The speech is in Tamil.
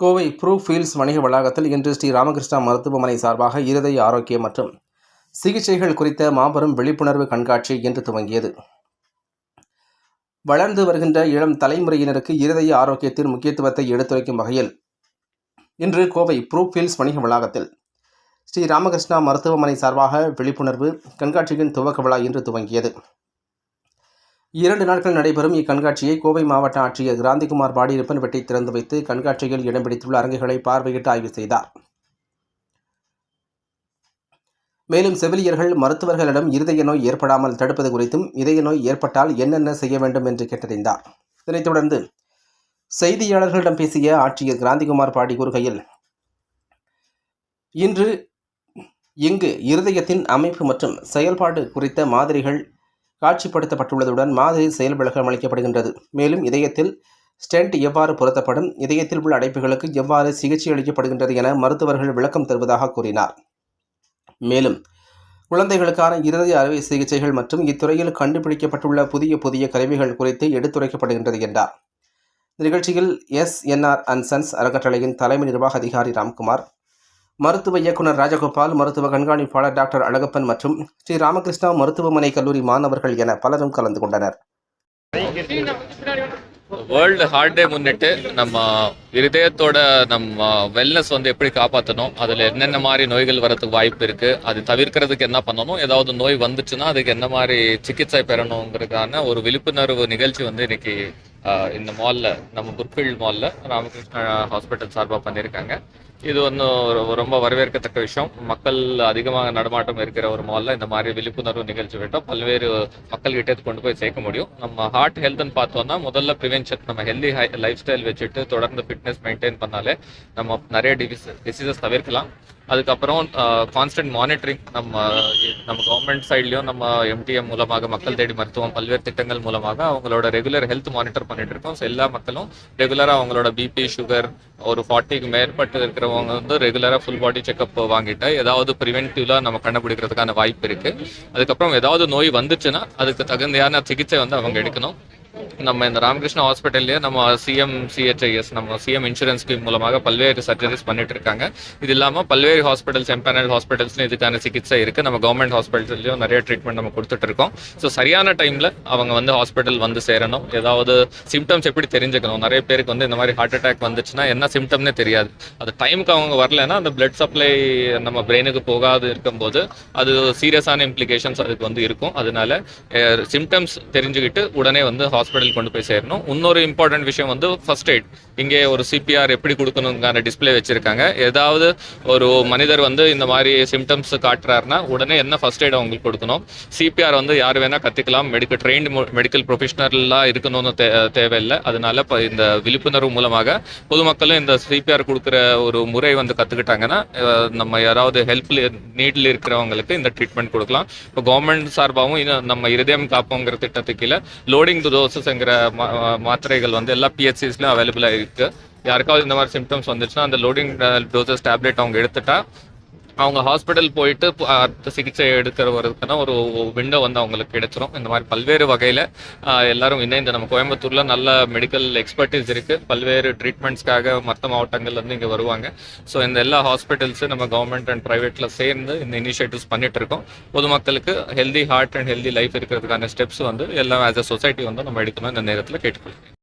கோவை ப்ரூஃப் ஃபீல்ட்ஸ் வணிக வளாகத்தில் இன்று ஸ்ரீ ராமகிருஷ்ணா மருத்துவமனை சார்பாக இருதய ஆரோக்கியம் மற்றும் சிகிச்சைகள் குறித்த மாபெரும் விழிப்புணர்வு கண்காட்சி இன்று துவங்கியது. வளர்ந்து வருகின்ற இளம் தலைமுறையினருக்கு இருதய ஆரோக்கியத்தின் முக்கியத்துவத்தை எடுத்துரைக்கும் வகையில் இன்று கோவை ப்ரூஃப் ஃபீல்ட்ஸ் வணிக வளாகத்தில் ஸ்ரீ ராமகிருஷ்ணா மருத்துவமனை சார்பாக விழிப்புணர்வு கண்காட்சியின் துவக்க விழா இன்று துவங்கியது. 2 நாட்கள் நடைபெறும் இக்கண்காட்சியை கோவை மாவட்ட ஆட்சியர் கிராந்திகுமார் பாடி ரிப்பன் வெட்டி திறந்து வைத்து கண்காட்சியில் இடம் பிடித்துள்ள அரங்குகளை பார்வையிட்டு ஆய்வு செய்தார். மேலும் செவிலியர்கள் மருத்துவர்களிடம் இருதய நோய் ஏற்படாமல் தடுப்பது குறித்தும் இதய நோய் ஏற்பட்டால் என்னென்ன செய்ய வேண்டும் என்று கேட்டறிந்தார். இதனைத் தொடர்ந்து செய்தியாளர்களிடம் பேசிய ஆட்சியர் கிராந்திகுமார் பாடி கூறுகையில், இன்று இங்கு இருதயத்தின் அமைப்பு மற்றும் செயல்பாடு குறித்த மாதிரிகள் காட்சிப்படுத்தப்பட்டுள்ளதுடன் மாதிரி செயல் விளக்கம் அளிக்கப்படுகின்றது. மேலும் இதயத்தில் ஸ்டென்ட் எவ்வாறு பொருத்தப்படும், இதயத்தில் உள்ள அடைப்புகளுக்கு எவ்வாறு சிகிச்சை அளிக்கப்படுகின்றது என மருத்துவர்கள் விளக்கம் தருவதாக கூறினார். மேலும் குழந்தைகளுக்கான இருதய அறுவை சிகிச்சைகள் மற்றும் இத்துறையில் கண்டுபிடிக்கப்பட்டுள்ள புதிய கருவிகள் குறித்து எடுத்துரைக்கப்படுகின்றது என்றார். இந்த நிகழ்ச்சியில் SNR அண்ட் சன்ஸ் அறக்கட்டளையின் தலைமை நிர்வாக அதிகாரி ராம்குமார், மருத்துவ இயக்குனர் ராஜகோபால், மருத்துவ கண்காணிப்பாளர் டாக்டர் அழகப்பன் மற்றும் ஸ்ரீ ராமகிருஷ்ணா மருத்துவமனை கல்லூரி மாணவர்கள் என பலரும் கலந்து கொண்டனர். வேர்ல்டு ஹார்ட் டே முன்னிட்டு நம்ம இருதயத்தோட நம்ம வெல்னஸ் எப்படி காப்பாற்றணும், அதில் என்னென்ன மாதிரி நோய்கள் வரதுக்கு வாய்ப்பு இருக்குது, அது தவிர்க்கிறதுக்கு என்ன பண்ணணும், ஏதாவது நோய் வந்துச்சுன்னா அதுக்கு என்ன மாதிரி சிகிச்சை பெறணுங்கிறதுக்கான ஒரு விழிப்புணர்வு நிகழ்ச்சி இன்னைக்கு இந்த மாலில், நம்ம புர்ஃபீல்ட் மாலில் ராமகிருஷ்ணா ஹாஸ்பிட்டல் சார்பாக பண்ணியிருக்காங்க. இது ரொம்ப வரவேற்கத்தக்க விஷயம். மக்கள் அதிகமாக நடமாட்டம் இருக்கிற ஒரு மாலில் இந்த மாதிரி விழிப்புணர்வு நிகழ்ச்சி விட்டால் பல்வேறு மக்கள்கிட்ட கொண்டு போய் சேர்க்க முடியும். நம்ம ஹார்ட் ஹெல்த்னு பார்த்தோம்னா முதல்ல ப்ரிவென்ஷன், நம்ம ஹெல்தி லைஃப் ஸ்டைல் வச்சுட்டு தொடர்ந்து ஃபிட்னஸ் மெயின்டைன் பண்ணாலே நம்ம நிறைய டிசீசஸ் தவிர்க்கலாம். அதுக்கப்புறம் கான்ஸ்டன்ட் மானிட்டரிங், நம்ம கவர்மெண்ட் சைட்லையும் நம்ம MTM மூலமாக மக்கள் தேடி மருத்துவம் பல்வேறு திட்டங்கள் மூலமாக அவங்களோட ரெகுலர் ஹெல்த் மானிட்டர் பண்ணிட்டு இருக்கோம். ஸோ எல்லா மக்களும் ரெகுலராக அவங்களோட BP, சுகர் ஒரு 40க்கு மேற்பட்டு இருக்கிறவங்க ரெகுலராக ஃபுல் பாடி செக்அப் வாங்கிட்டு ஏதாவது ப்ரிவென்டிவ்லாம் நம்ம கண்டுபிடிக்கிறதுக்கான வாய்ப்பு இருக்குது. அதுக்கப்புறம் ஏதாவது நோய் வந்துச்சுன்னா அதுக்கு தகுந்தையான சிகிச்சை அவங்க எடுக்கணும். நம்ம இந்த ராமகிருஷ்ணா ஹாஸ்பிட்டல்லேயே நம்ம CMCHIS, நம்ம CM இன்சூரன்ஸ் ஸ்கீம் மூலமாக பல்வேறு சர்ஜரிஸ் பண்ணிட்டு இருக்காங்க. இது இல்லாமல் பல்வேறு ஹாஸ்பிட்டல்ஸ், எம்பேனல் ஹாஸ்பிட்டல்ஸ்னு இதுக்கான சிகிச்சை இருக்குது. நம்ம கவர்மெண்ட் ஹாஸ்பிட்டல்லையும் நிறைய ட்ரீட்மெண்ட் நம்ம கொடுத்துட்டு இருக்கோம். ஸோ சரியான டைமில் அவங்க ஹாஸ்பிட்டல் சேரணும். ஏதாவது சிம்டம்ஸ் எப்படி தெரிஞ்சுக்கணும், நிறைய பேருக்கு இந்த மாதிரி ஹார்ட் அட்டாக் வந்துச்சுன்னா என்ன சிம்டம்னே தெரியாது. அது டைமுக்கு அவங்க வரலைன்னா அந்த பிளட் சப்ளை நம்ம பிரெயினுக்கு போகாது இருக்கும்போது அது சீரியஸான இம்ப்ளிகேஷன்ஸ் அதுக்கு இருக்கும். அதனால சிம்டம்ஸ் தெரிஞ்சுக்கிட்டு உடனே ஹாஸ்பிட்டல் கொண்டு போய் சேரணும். இன்னொரு இம்பார்ட்டன்ட் விஷயம் ஃபர்ஸ்ட் எய்ட். இங்கே ஒரு CPR எப்படி கொடுக்கணுங்கான டிஸ்பிளே வச்சிருக்காங்க. ஏதாவது ஒரு மனிதர் இந்த மாதிரி சிம்டம்ஸ் காட்டுறாருன்னா உடனே என்ன ஃபர்ஸ்ட் எய்ட் அவங்களுக்கு கொடுக்கணும். CPR யார் வேணா கத்துக்கலாம், மெடிக்கல் ப்ரொஃபஷனல்லாம் இருக்கணும்னு தேவையில்லை. அதனால இந்த விழிப்புணர்வு மூலமாக பொதுமக்களும் இந்த CPR கொடுக்குற ஒரு முறை கத்துக்கிட்டாங்கன்னா நம்ம யாராவது ஹெல்ப் நீட்ல இருக்கிறவங்களுக்கு இந்த ட்ரீட்மெண்ட் கொடுக்கலாம். இப்போ கவர்மெண்ட் சார்பாகவும் நம்ம இருதயம் காப்போங்கிற திட்டத்துக்கு கீழே லோடிங் டோசஸ்ங்கிற மாத்திரைகள் எல்லா PHCஸ்லயும் அவைலபிளாக இருக்கு. யாருக்காவது இந்த மாதிரி சிம்டம்ஸ் வந்துச்சுன்னா அந்த லோடிங் டோசஸ் டேப்லெட் அவங்க எடுத்துட்டா அவங்க ஹாஸ்பிட்டல் போயிட்டு சிகிச்சை எடுக்கிறதுக்கான ஒரு விண்டோ அவங்களுக்கு கிடைச்சிரும். இந்த மாதிரி பல்வேறு வகையில் எல்லாரும் இணைந்து, நம்ம கோயம்புத்தூர்ல நல்ல மெடிக்கல் எக்ஸ்பர்டீஸ் இருக்கு, பல்வேறு ட்ரீட்மெண்ட்ஸ்க்காக மற்ற மாவட்டங்கள்ல இங்கே வருவாங்க. ஸோ இந்த எல்லா ஹாஸ்பிட்டல்ஸ் நம்ம கவர்மெண்ட் அண்ட் பிரைவேட்ல சேர்ந்து இந்த இனிஷியேட்டிவ்ஸ் பண்ணிட்டு இருக்கோம். பொதுமக்களுக்கு healthy heart and healthy life இருக்கிறதுக்கான ஸ்டெப்ஸ் எல்லாம் ஆஸ் அ சொசைட்டி நம்ம எடுக்கணும் இந்த நேரத்தில் கேட்டுக்கொள்கிறேன்.